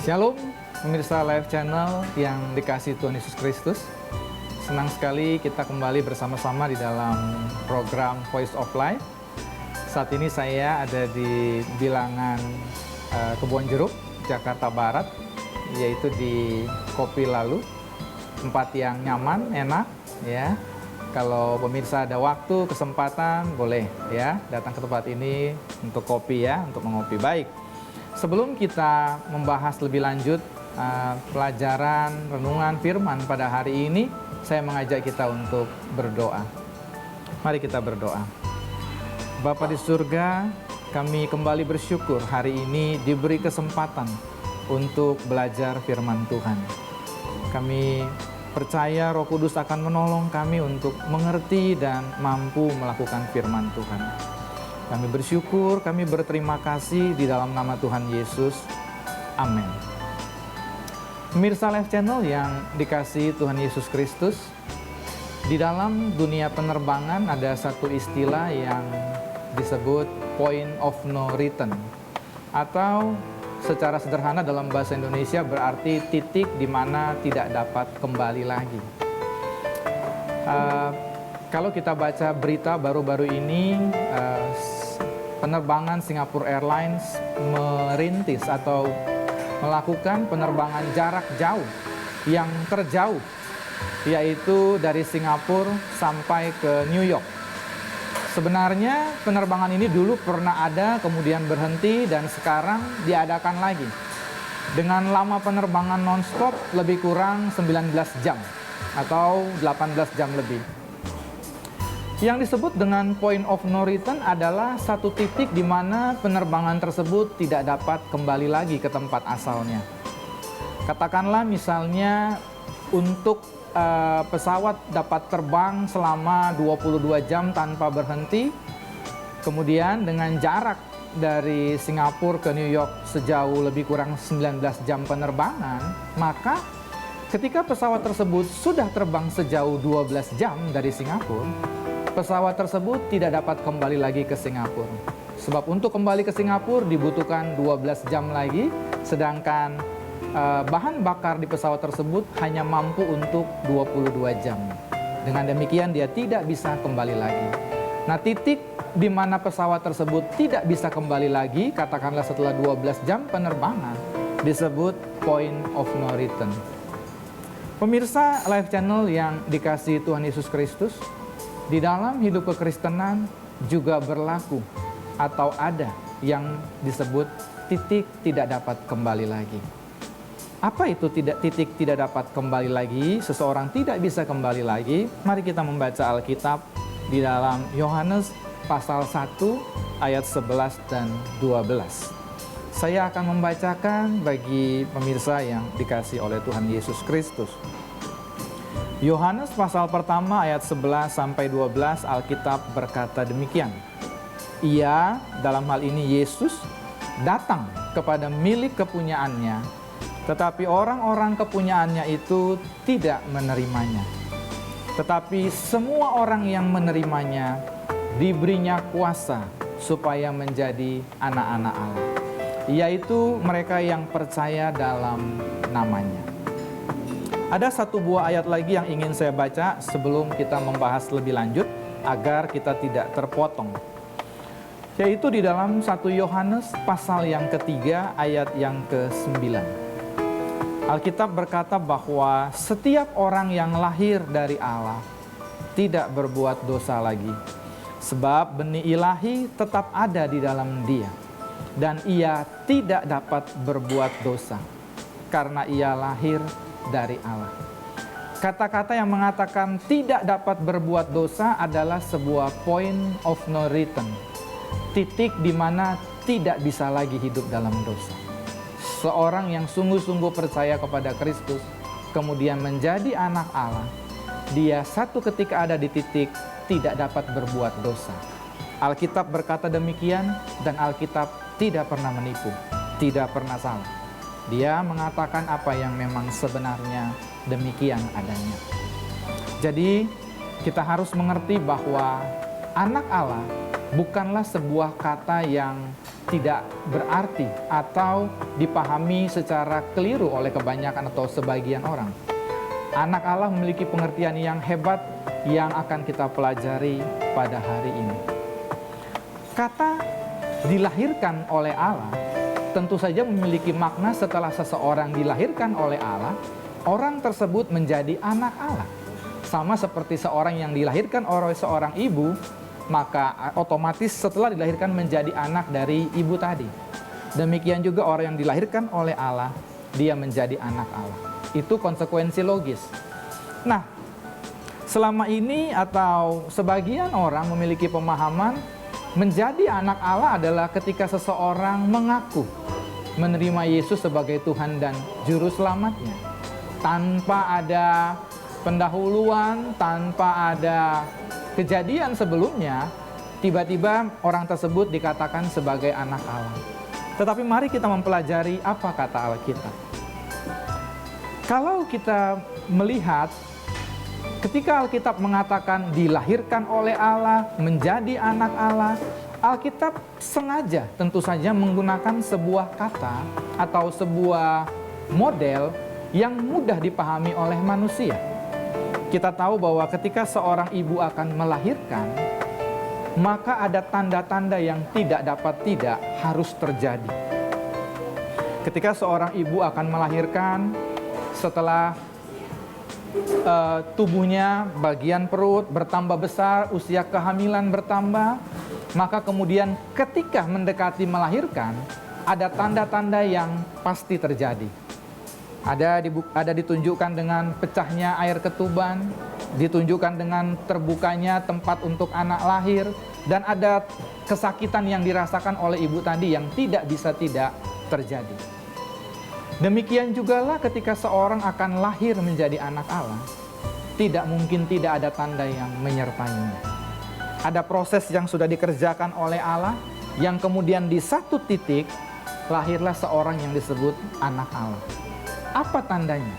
Shalom, pemirsa Live Channel yang dikasihi Tuhan Yesus Kristus. Senang sekali kita kembali bersama-sama di dalam program Voice of Life. Saat ini saya ada di bilangan Kebon Jeruk, Jakarta Barat, yaitu di Kopi Lalu. Tempat yang nyaman, enak, ya. Kalau pemirsa ada waktu, kesempatan, boleh ya datang ke tempat ini untuk kopi ya, untuk mengopi. Baik. Sebelum kita membahas lebih lanjut pelajaran renungan firman pada hari ini, saya mengajak kita untuk berdoa. Mari kita berdoa. Bapa di surga, kami kembali bersyukur hari ini diberi kesempatan untuk belajar firman Tuhan. Kami percaya Roh Kudus akan menolong kami untuk mengerti dan mampu melakukan firman Tuhan. Kami bersyukur, kami berterima kasih di dalam nama Tuhan Yesus. Amin. Pemirsa Live Channel yang dikasihi Tuhan Yesus Kristus, di dalam dunia penerbangan ada satu istilah yang disebut point of no return, atau secara sederhana dalam bahasa Indonesia berarti titik di mana tidak dapat kembali lagi. Kalau kita baca berita baru-baru ini, penerbangan Singapore Airlines merintis atau melakukan penerbangan jarak jauh yang terjauh, yaitu dari Singapura sampai ke New York. Sebenarnya penerbangan ini dulu pernah ada, kemudian berhenti, dan sekarang diadakan lagi. Dengan lama penerbangan non-stop lebih kurang 19 jam atau 18 jam lebih. Yang disebut dengan point of no return adalah satu titik di mana penerbangan tersebut tidak dapat kembali lagi ke tempat asalnya. Katakanlah misalnya untuk pesawat dapat terbang selama 22 jam tanpa berhenti, kemudian dengan jarak dari Singapura ke New York sejauh lebih kurang 19 jam penerbangan, maka ketika pesawat tersebut sudah terbang sejauh 12 jam dari Singapura, pesawat tersebut tidak dapat kembali lagi ke Singapura. Sebab untuk kembali ke Singapura dibutuhkan 12 jam lagi, sedangkan bahan bakar di pesawat tersebut hanya mampu untuk 22 jam. Dengan demikian dia tidak bisa kembali lagi. Nah, titik di mana pesawat tersebut tidak bisa kembali lagi, katakanlah setelah 12 jam penerbangan, disebut point of no return. Pemirsa Live Channel yang dikasihi Tuhan Yesus Kristus, di dalam hidup kekristenan juga berlaku atau ada yang disebut titik tidak dapat kembali lagi. Apa itu titik tidak dapat kembali lagi? Seseorang tidak bisa kembali lagi. Mari kita membaca Alkitab di dalam Yohanes pasal 1 ayat 11 dan 12. Saya akan membacakan bagi pemirsa yang dikasihi oleh Tuhan Yesus Kristus. Yohanes pasal pertama ayat 11 sampai 12, Alkitab berkata demikian. Ia, dalam hal ini Yesus, datang kepada milik kepunyaannya, tetapi orang-orang kepunyaannya itu tidak menerimanya. Tetapi semua orang yang menerimanya diberinya kuasa supaya menjadi anak-anak Allah, yaitu mereka yang percaya dalam namanya. Ada satu buah ayat lagi yang ingin saya baca sebelum kita membahas lebih lanjut agar kita tidak terpotong, yaitu di dalam 1 Yohanes pasal yang ketiga ayat yang ke-9. Alkitab berkata bahwa setiap orang yang lahir dari Allah tidak berbuat dosa lagi, sebab benih ilahi tetap ada di dalam dia, dan ia tidak dapat berbuat dosa, karena ia lahir dari Allah. Kata-kata yang mengatakan tidak dapat berbuat dosa adalah sebuah point of no return, titik di mana tidak bisa lagi hidup dalam dosa. Seorang yang sungguh-sungguh percaya kepada Kristus, kemudian menjadi anak Allah, dia satu ketika ada di titik tidak dapat berbuat dosa. Alkitab berkata demikian, dan Alkitab tidak pernah menipu, tidak pernah salah. Dia mengatakan apa yang memang sebenarnya demikian adanya. Jadi kita harus mengerti bahwa anak Allah bukanlah sebuah kata yang tidak berarti atau dipahami secara keliru oleh kebanyakan atau sebagian orang. Anak Allah memiliki pengertian yang hebat yang akan kita pelajari pada hari ini. Kata dilahirkan oleh Allah tentu saja memiliki makna setelah seseorang dilahirkan oleh Allah, orang tersebut menjadi anak Allah. Sama seperti seorang yang dilahirkan oleh seorang ibu, maka otomatis setelah dilahirkan menjadi anak dari ibu tadi. Demikian juga orang yang dilahirkan oleh Allah, dia menjadi anak Allah. Itu konsekuensi logis. Nah, selama ini atau sebagian orang memiliki pemahaman menjadi anak Allah adalah ketika seseorang mengaku menerima Yesus sebagai Tuhan dan Juru Selamatnya. Tanpa ada pendahuluan, tanpa ada kejadian sebelumnya, tiba-tiba orang tersebut dikatakan sebagai anak Allah. Tetapi mari kita mempelajari apa kata Alkitab. Kalau kita melihat ketika Alkitab mengatakan dilahirkan oleh Allah, menjadi anak Allah, Alkitab sengaja tentu saja menggunakan sebuah kata atau sebuah model yang mudah dipahami oleh manusia. Kita tahu bahwa ketika seorang ibu akan melahirkan, maka ada tanda-tanda yang tidak dapat tidak harus terjadi. Ketika seorang ibu akan melahirkan, setelah tubuhnya, bagian perut bertambah besar, usia kehamilan bertambah, maka kemudian ketika mendekati melahirkan, ada tanda-tanda yang pasti terjadi. Ada ditunjukkan dengan pecahnya air ketuban, ditunjukkan dengan terbukanya tempat untuk anak lahir, dan ada kesakitan yang dirasakan oleh ibu tadi yang tidak bisa tidak terjadi. Demikian jugalah ketika seorang akan lahir menjadi anak Allah, tidak mungkin tidak ada tanda yang menyertainya. Ada proses yang sudah dikerjakan oleh Allah, yang kemudian di satu titik lahirlah seorang yang disebut anak Allah. Apa tandanya?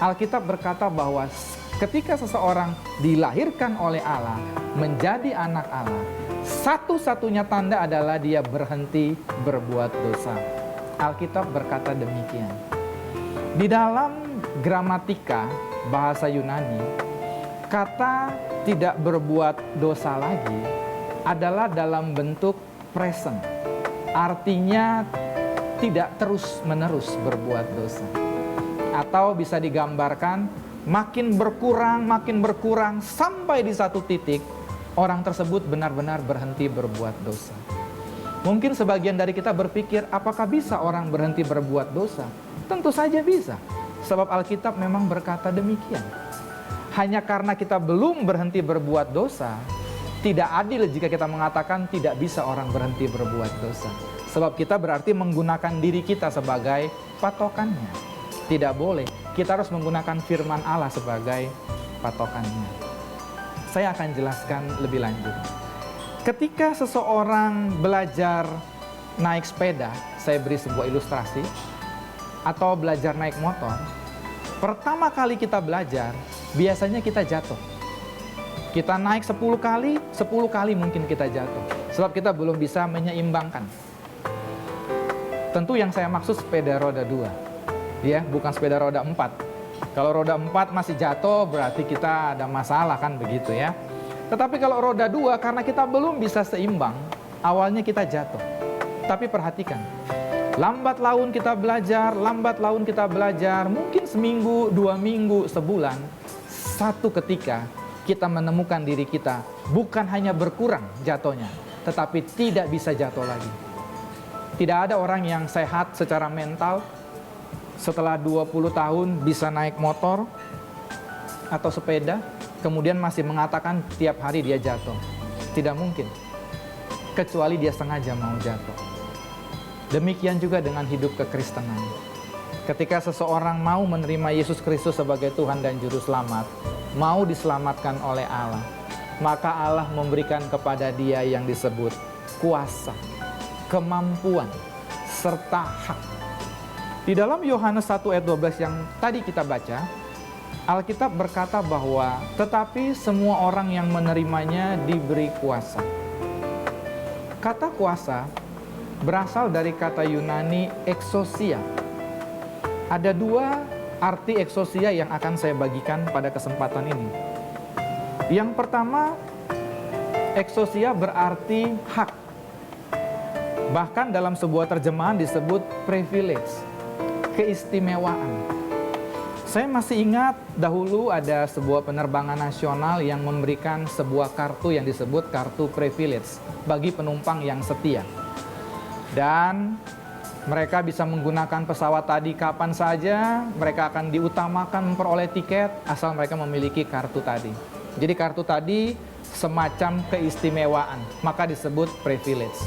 Alkitab berkata bahwa ketika seseorang dilahirkan oleh Allah menjadi anak Allah, satu-satunya tanda adalah dia berhenti berbuat dosa. Alkitab berkata demikian. Di dalam gramatika bahasa Yunani, kata tidak berbuat dosa lagi adalah dalam bentuk present. Artinya tidak terus-menerus berbuat dosa. Atau bisa digambarkan makin berkurang sampai di satu titik orang tersebut benar-benar berhenti berbuat dosa. Mungkin sebagian dari kita berpikir, apakah bisa orang berhenti berbuat dosa? Tentu saja bisa, sebab Alkitab memang berkata demikian. Hanya karena kita belum berhenti berbuat dosa, tidak adil jika kita mengatakan tidak bisa orang berhenti berbuat dosa. Sebab kita berarti menggunakan diri kita sebagai patokannya. Tidak boleh, kita harus menggunakan firman Allah sebagai patokannya. Saya akan jelaskan lebih lanjut. Ketika seseorang belajar naik sepeda, saya beri sebuah ilustrasi, atau belajar naik motor, pertama kali kita belajar, biasanya kita jatuh. Kita naik 10 kali mungkin kita jatuh. Sebab kita belum bisa menyeimbangkan. Tentu yang saya maksud sepeda roda 2, ya, bukan sepeda roda 4. Kalau roda 4 masih jatuh, berarti kita ada masalah kan begitu ya. Tetapi kalau roda 2, karena kita belum bisa seimbang, awalnya kita jatuh. Tapi perhatikan, lambat laun kita belajar, mungkin seminggu, 2 minggu, sebulan, satu ketika kita menemukan diri kita bukan hanya berkurang jatuhnya, tetapi tidak bisa jatuh lagi. Tidak ada orang yang sehat secara mental setelah 20 tahun bisa naik motor atau sepeda, kemudian masih mengatakan tiap hari dia jatuh. Tidak mungkin, kecuali dia sengaja mau jatuh. Demikian juga dengan hidup kekristenan. Ketika seseorang mau menerima Yesus Kristus sebagai Tuhan dan Juru Selamat, mau diselamatkan oleh Allah, maka Allah memberikan kepada dia yang disebut kuasa, kemampuan, serta hak. Di dalam Yohanes 1 ayat 12 yang tadi kita baca, Alkitab berkata bahwa tetapi semua orang yang menerimanya diberi kuasa. Kata kuasa berasal dari kata Yunani exousia. Ada dua arti exousia yang akan saya bagikan pada kesempatan ini. Yang pertama, exousia berarti hak. Bahkan dalam sebuah terjemahan disebut privilege, keistimewaan. Saya masih ingat dahulu ada sebuah penerbangan nasional yang memberikan sebuah kartu yang disebut kartu privilege bagi penumpang yang setia. Dan mereka bisa menggunakan pesawat tadi kapan saja, mereka akan diutamakan memperoleh tiket asal mereka memiliki kartu tadi. Jadi kartu tadi semacam keistimewaan, maka disebut privilege.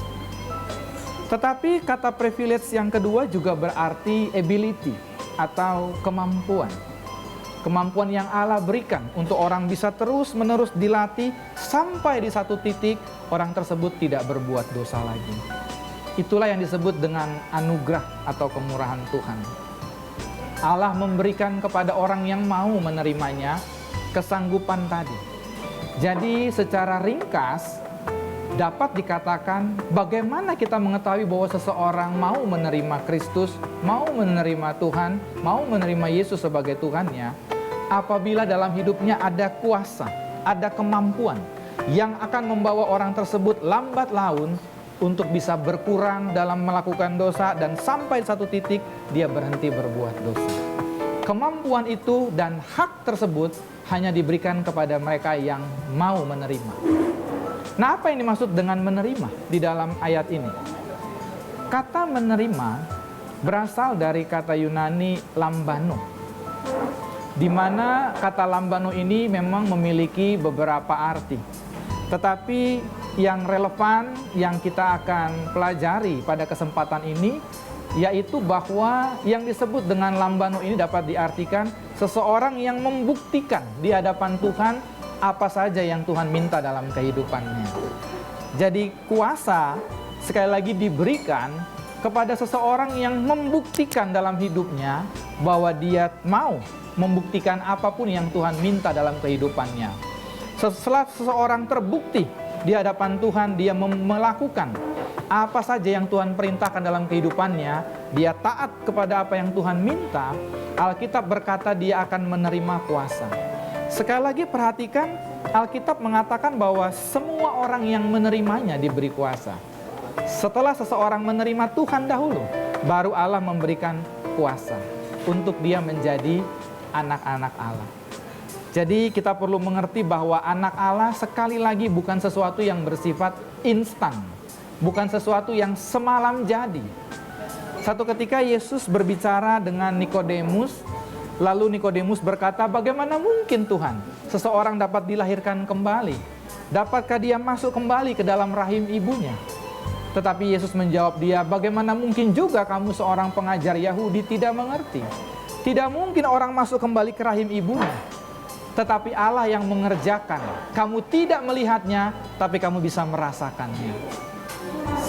Tetapi kata privilege yang kedua juga berarti ability atau kemampuan. Kemampuan yang Allah berikan untuk orang bisa terus-menerus dilatih sampai di satu titik orang tersebut tidak berbuat dosa lagi. Itulah yang disebut dengan anugerah atau kemurahan Tuhan. Allah memberikan kepada orang yang mau menerimanya kesanggupan tadi. Jadi secara ringkas dapat dikatakan bagaimana kita mengetahui bahwa seseorang mau menerima Kristus, mau menerima Tuhan, mau menerima Yesus sebagai Tuhannya, apabila dalam hidupnya ada kuasa, ada kemampuan yang akan membawa orang tersebut lambat laun untuk bisa berkurang dalam melakukan dosa dan sampai satu titik dia berhenti berbuat dosa. Kemampuan itu dan hak tersebut hanya diberikan kepada mereka yang mau menerima. Nah, apa yang dimaksud dengan menerima di dalam ayat ini? Kata menerima berasal dari kata Yunani lambano, di mana kata lambano ini memang memiliki beberapa arti. Tetapi yang relevan yang kita akan pelajari pada kesempatan ini yaitu bahwa yang disebut dengan lambano ini dapat diartikan seseorang yang membuktikan di hadapan Tuhan apa saja yang Tuhan minta dalam kehidupannya. Jadi kuasa sekali lagi diberikan kepada seseorang yang membuktikan dalam hidupnya bahwa dia mau membuktikan apapun yang Tuhan minta dalam kehidupannya. Setelah seseorang terbukti di hadapan Tuhan, dia melakukan apa saja yang Tuhan perintahkan dalam kehidupannya, dia taat kepada apa yang Tuhan minta, Alkitab berkata dia akan menerima kuasa. Sekali lagi perhatikan, Alkitab mengatakan bahwa semua orang yang menerimanya diberi kuasa. Setelah seseorang menerima Tuhan dahulu, baru Allah memberikan kuasa untuk dia menjadi anak-anak Allah. Jadi kita perlu mengerti bahwa anak Allah sekali lagi bukan sesuatu yang bersifat instan, bukan sesuatu yang semalam jadi. Satu ketika Yesus berbicara dengan Nikodemus, lalu Nikodemus berkata, bagaimana mungkin Tuhan seseorang dapat dilahirkan kembali? Dapatkah dia masuk kembali ke dalam rahim ibunya? Tetapi Yesus menjawab dia, bagaimana mungkin juga kamu seorang pengajar Yahudi tidak mengerti? Tidak mungkin orang masuk kembali ke rahim ibunya. Tetapi Allah yang mengerjakan, kamu tidak melihatnya, tapi kamu bisa merasakannya.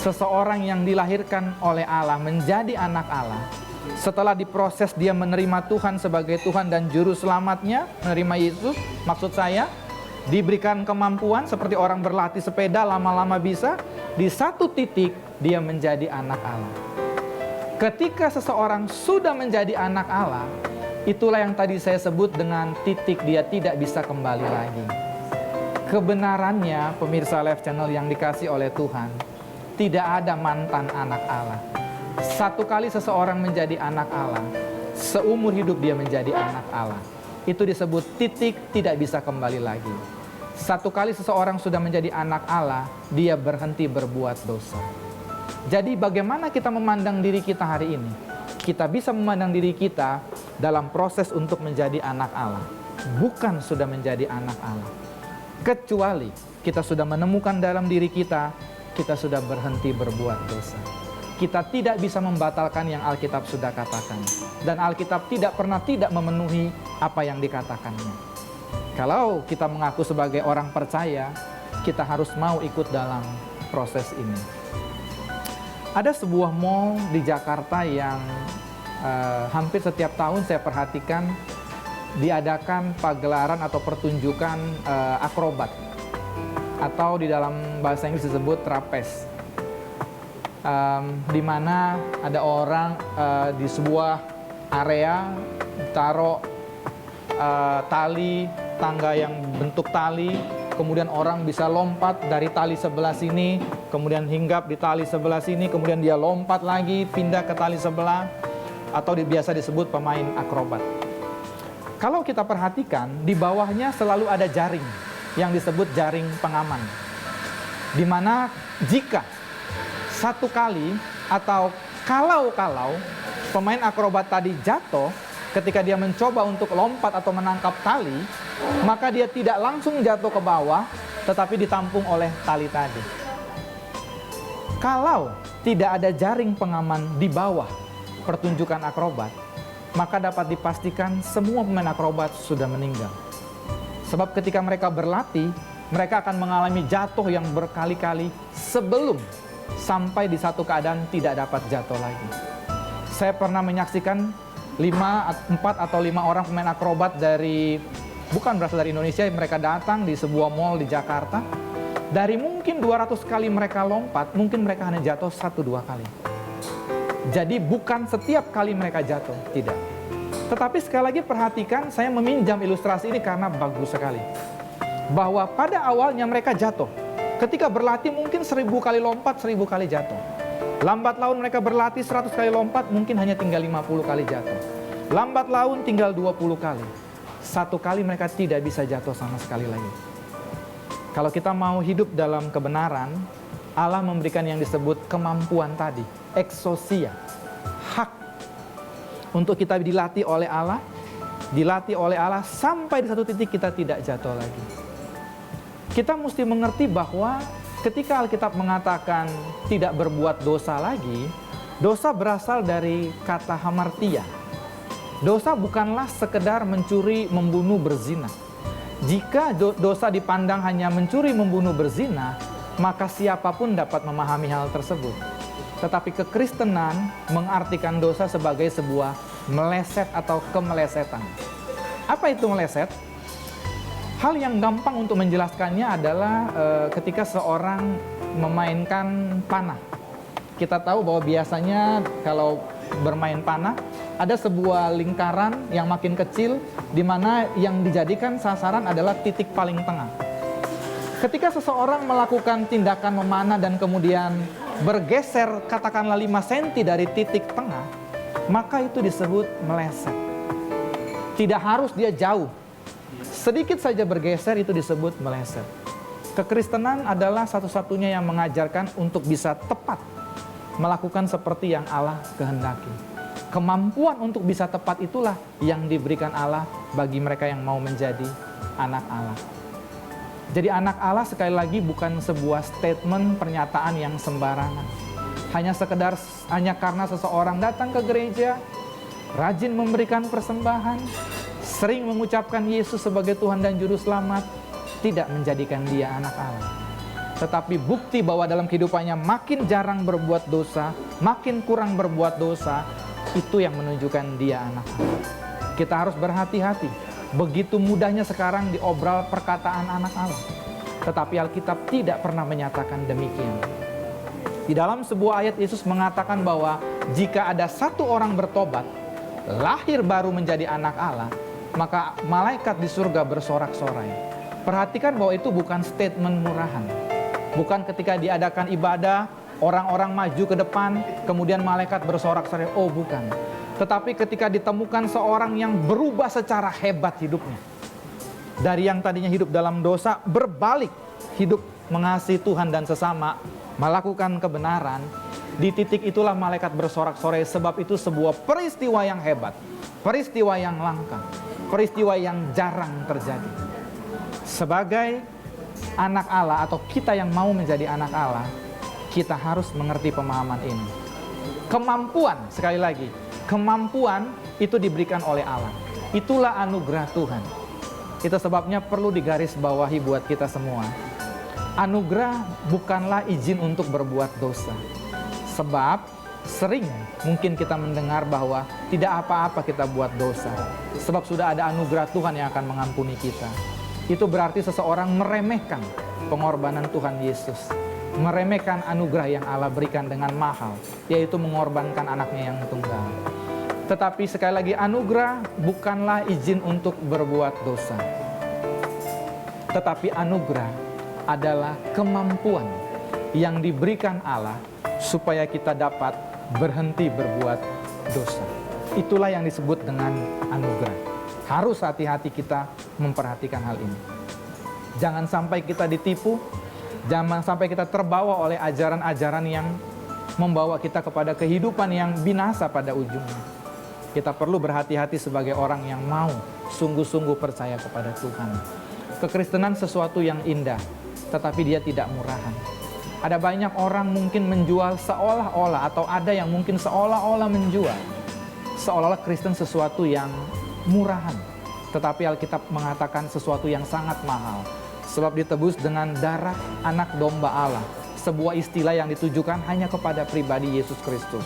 Seseorang yang dilahirkan oleh Allah menjadi anak Allah, setelah diproses dia menerima Tuhan sebagai Tuhan dan Juru Selamatnya, menerima Yesus, maksud saya, diberikan kemampuan seperti orang berlatih sepeda lama-lama bisa, di satu titik dia menjadi anak Allah. Ketika seseorang sudah menjadi anak Allah, itulah yang tadi saya sebut dengan titik dia tidak bisa kembali lagi. Kebenarannya, pemirsa Live Channel yang dikasih oleh Tuhan, tidak ada mantan anak Allah. Satu kali seseorang menjadi anak Allah, seumur hidup dia menjadi anak Allah. Itu disebut titik tidak bisa kembali lagi. Satu kali seseorang sudah menjadi anak Allah, dia berhenti berbuat dosa. Jadi bagaimana kita memandang diri kita hari ini? Kita bisa memandang diri kita dalam proses untuk menjadi anak Allah, bukan sudah menjadi anak Allah. Kecuali kita sudah menemukan dalam diri kita, kita sudah berhenti berbuat dosa. Kita tidak bisa membatalkan yang Alkitab sudah katakan. Dan Alkitab tidak pernah tidak memenuhi apa yang dikatakannya. Kalau kita mengaku sebagai orang percaya, kita harus mau ikut dalam proses ini. Ada sebuah mall di Jakarta yang hampir setiap tahun saya perhatikan diadakan pagelaran atau pertunjukan akrobat, atau di dalam bahasa Inggris disebut trapeze. di mana ada orang di sebuah area taruh tali, tangga yang bentuk tali, kemudian orang bisa lompat dari tali sebelah sini, kemudian hinggap di tali sebelah sini, kemudian dia lompat lagi, pindah ke tali sebelah, atau biasa disebut pemain akrobat. Kalau kita perhatikan, di bawahnya selalu ada jaring yang disebut jaring pengaman, di mana jika satu kali atau kalau pemain akrobat tadi jatuh, ketika dia mencoba untuk lompat atau menangkap tali, maka dia tidak langsung jatuh ke bawah, tetapi ditampung oleh tali tadi. Kalau tidak ada jaring pengaman di bawah pertunjukan akrobat, maka dapat dipastikan semua pemain akrobat sudah meninggal. Sebab ketika mereka berlatih, mereka akan mengalami jatuh yang berkali-kali sebelum sampai di satu keadaan tidak dapat jatuh lagi. Saya pernah menyaksikan 4 atau 5 orang pemain akrobat bukan berasal dari Indonesia, mereka datang di sebuah mall di Jakarta. Dari mungkin 200 kali mereka lompat, mungkin mereka hanya jatuh 1-2 kali. Jadi bukan setiap kali mereka jatuh, tidak. Tetapi sekali lagi perhatikan, saya meminjam ilustrasi ini karena bagus sekali. Bahwa pada awalnya mereka jatuh. Ketika berlatih mungkin 1000 kali lompat, 1000 kali jatuh. Lambat laun mereka berlatih 100 kali lompat, mungkin hanya tinggal 50 kali jatuh. Lambat laun tinggal 20 kali. 1 kali mereka tidak bisa jatuh sama sekali lagi. Kalau kita mau hidup dalam kebenaran, Allah memberikan yang disebut kemampuan tadi, exousia, hak untuk kita dilatih oleh Allah sampai di satu titik kita tidak jatuh lagi. Kita mesti mengerti bahwa ketika Alkitab mengatakan tidak berbuat dosa lagi, dosa berasal dari kata hamartia. Dosa bukanlah sekedar mencuri, membunuh, berzina. Jika dosa dipandang hanya mencuri, membunuh, berzina, maka siapapun dapat memahami hal tersebut. Tetapi kekristenan mengartikan dosa sebagai sebuah meleset atau kemelesetan. Apa itu meleset? Hal yang gampang untuk menjelaskannya adalah ketika seorang memainkan panah. Kita tahu bahwa biasanya kalau bermain panah, ada sebuah lingkaran yang makin kecil, di mana yang dijadikan sasaran adalah titik paling tengah. Ketika seseorang melakukan tindakan memanah dan kemudian bergeser katakanlah 5 cm dari titik tengah, maka itu disebut meleset. Tidak harus dia jauh. Sedikit saja bergeser itu disebut meleset. Kekristenan adalah satu-satunya yang mengajarkan untuk bisa tepat melakukan seperti yang Allah kehendaki. Kemampuan untuk bisa tepat itulah yang diberikan Allah bagi mereka yang mau menjadi anak Allah. Jadi anak Allah sekali lagi bukan sebuah statement pernyataan yang sembarangan. Hanya karena seseorang datang ke gereja, rajin memberikan persembahan, sering mengucapkan Yesus sebagai Tuhan dan Juru Selamat, tidak menjadikan dia anak Allah. Tetapi bukti bahwa dalam kehidupannya makin jarang berbuat dosa, makin kurang berbuat dosa, itu yang menunjukkan dia anak Allah. Kita harus berhati-hati. Begitu mudahnya sekarang diobral perkataan anak Allah. Tetapi Alkitab tidak pernah menyatakan demikian. Di dalam sebuah ayat Yesus mengatakan bahwa jika ada satu orang bertobat, lahir baru menjadi anak Allah, maka malaikat di surga bersorak-sorai. Perhatikan bahwa itu bukan statement murahan. Bukan ketika diadakan ibadah, orang-orang maju ke depan, kemudian malaikat bersorak-sorai. Oh, bukan. Tetapi ketika ditemukan seorang yang berubah secara hebat hidupnya. Dari yang tadinya hidup dalam dosa, berbalik hidup mengasihi Tuhan dan sesama, melakukan kebenaran. Di titik itulah malaikat bersorak-sorai, sebab itu sebuah peristiwa yang hebat, peristiwa yang langka, peristiwa yang jarang terjadi. Sebagai anak Allah atau kita yang mau menjadi anak Allah, kita harus mengerti pemahaman ini. Kemampuan, sekali lagi, kemampuan itu diberikan oleh Allah. Itulah anugerah Tuhan. Itu sebabnya perlu digarisbawahi buat kita semua. Anugerah bukanlah izin untuk berbuat dosa. Sebab sering mungkin kita mendengar bahwa tidak apa-apa kita buat dosa. Sebab sudah ada anugerah Tuhan yang akan mengampuni kita. Itu berarti seseorang meremehkan pengorbanan Tuhan Yesus. meremehkan anugerah yang Allah berikan dengan mahal, yaitu mengorbankan anaknya yang tunggal. Tetapi sekali lagi, anugerah bukanlah izin untuk berbuat dosa. Tetapi anugerah adalah kemampuan yang diberikan Allah supaya kita dapat berhenti berbuat dosa. Itulah yang disebut dengan anugerah. Harus hati-hati kita memperhatikan hal ini. Jangan sampai kita ditipu, jangan sampai kita terbawa oleh ajaran-ajaran yang membawa kita kepada kehidupan yang binasa pada ujungnya. Kita perlu berhati-hati sebagai orang yang mau sungguh-sungguh percaya kepada Tuhan. Kekristenan sesuatu yang indah, tetapi dia tidak murahan. Ada banyak orang mungkin menjual seolah-olah, atau ada yang mungkin seolah-olah menjual, seolah-olah Kristen sesuatu yang murahan. Tetapi Alkitab mengatakan sesuatu yang sangat mahal. Sebab ditebus dengan darah anak domba Allah. Sebuah istilah yang ditujukan hanya kepada pribadi Yesus Kristus.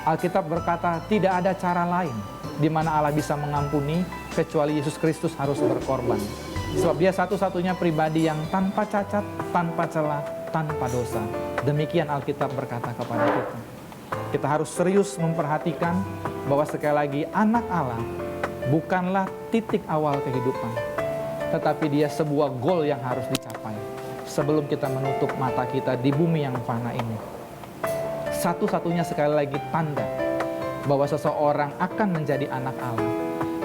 Alkitab berkata tidak ada cara lain di mana Allah bisa mengampuni kecuali Yesus Kristus harus berkorban. Sebab dia satu-satunya pribadi yang tanpa cacat, tanpa celah, tanpa dosa. Demikian Alkitab berkata kepada kita. Kita harus serius memperhatikan bahwa sekali lagi anak Allah bukanlah titik awal kehidupan, tetapi dia sebuah goal yang harus dicapai sebelum kita menutup mata kita di bumi yang fana ini. Satu-satunya sekali lagi tanda bahwa seseorang akan menjadi anak Allah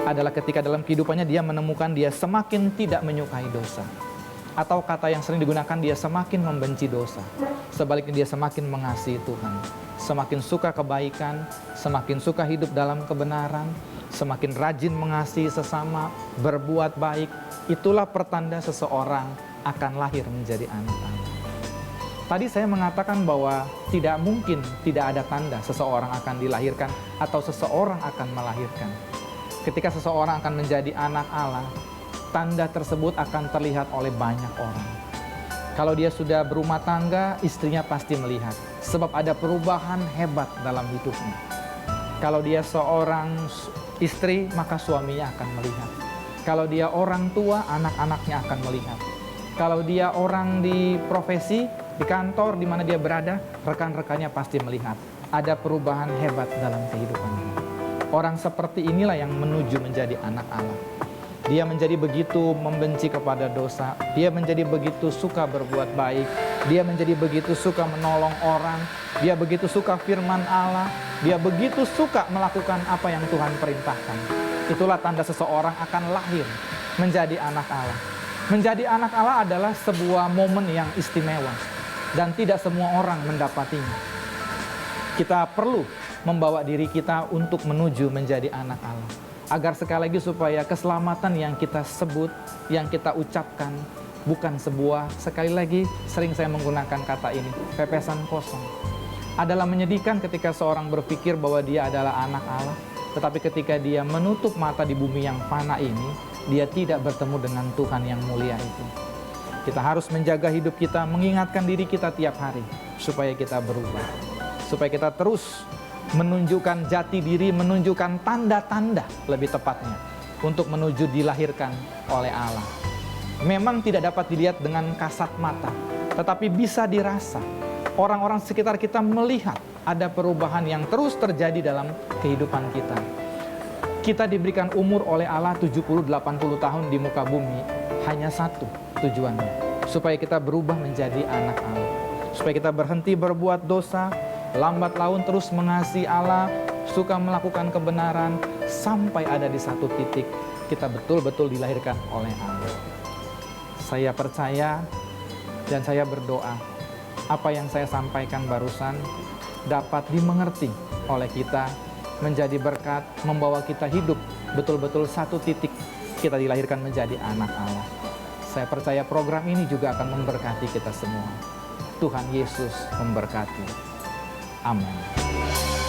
adalah ketika dalam kehidupannya dia menemukan dia semakin tidak menyukai dosa. Atau kata yang sering digunakan, dia semakin membenci dosa. Sebaliknya dia semakin mengasihi Tuhan. Semakin suka kebaikan, semakin suka hidup dalam kebenaran, semakin rajin mengasihi sesama, berbuat baik. Itulah pertanda seseorang akan lahir menjadi anak Allah. Tadi saya mengatakan bahwa tidak mungkin tidak ada tanda seseorang akan dilahirkan atau seseorang akan melahirkan. Ketika seseorang akan menjadi anak Allah, tanda tersebut akan terlihat oleh banyak orang. Kalau dia sudah berumah tangga, istrinya pasti melihat. Sebab ada perubahan hebat dalam hidupnya. Kalau dia seorang istri, maka suaminya akan melihat. Kalau dia orang tua, anak-anaknya akan melihat. Kalau dia orang di profesi, di kantor, di mana dia berada, rekan-rekannya pasti melihat. Ada perubahan hebat dalam kehidupannya. Orang seperti inilah yang menuju menjadi anak Allah. Dia menjadi begitu membenci kepada dosa. Dia menjadi begitu suka berbuat baik. Dia menjadi begitu suka menolong orang. Dia begitu suka firman Allah. Dia begitu suka melakukan apa yang Tuhan perintahkan. Itulah tanda seseorang akan lahir menjadi anak Allah. Menjadi anak Allah adalah sebuah momen yang istimewa. Dan tidak semua orang mendapatinya. Kita perlu membawa diri kita untuk menuju menjadi anak Allah. Agar sekali lagi supaya keselamatan yang kita sebut, yang kita ucapkan, bukan sebuah, sekali lagi sering saya menggunakan kata ini, pepesan kosong. Adalah menyedihkan ketika seorang berpikir bahwa dia adalah anak Allah, tetapi ketika dia menutup mata di bumi yang fana ini, dia tidak bertemu dengan Tuhan yang mulia itu. Kita harus menjaga hidup kita, mengingatkan diri kita tiap hari, supaya kita berubah. Supaya kita terus menunjukkan jati diri, menunjukkan tanda-tanda lebih tepatnya untuk menuju dilahirkan oleh Allah. Memang tidak dapat dilihat dengan kasat mata, tetapi bisa dirasa. Orang-orang sekitar kita melihat ada perubahan yang terus terjadi dalam kehidupan kita. Kita diberikan umur oleh Allah 70-80 tahun di muka bumi, hanya satu tujuannya, supaya kita berubah menjadi anak Allah. Supaya kita berhenti berbuat dosa, lambat laun terus mengasihi Allah, suka melakukan kebenaran, sampai ada di satu titik kita betul-betul dilahirkan oleh Allah. Saya percaya dan saya berdoa, apa yang saya sampaikan barusan dapat dimengerti oleh kita, menjadi berkat, membawa kita hidup betul-betul satu titik kita dilahirkan menjadi anak Allah. Saya percaya program ini juga akan memberkati kita semua. Tuhan Yesus memberkati. Amin.